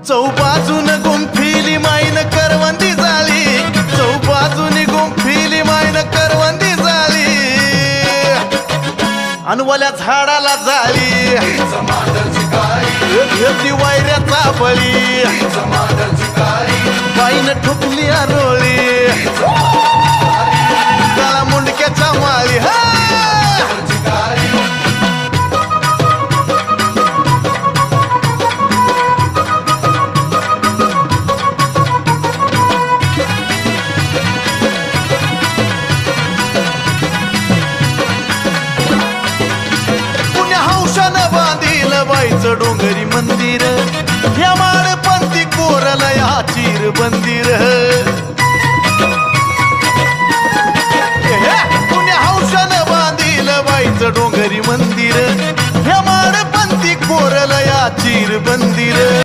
चौबाजून गुंफिली माईन करवंदी झाली, चौबाजून गुंफिली माईन करवंदी झाली, अनवल्या झाडाला झाली घेतली वायऱ्याचा बळी, बाईन ठोकली आरोळी काळा मुंडक्याच्या माळी. बाईचं डोंगरी मंदिर या माळपंथी कोरला या चिर बंदिर, पुण्या हौशानं बांधील बाईचं डोंगरी मंदिर या माळपंथी कोरला या चिर बंदिर.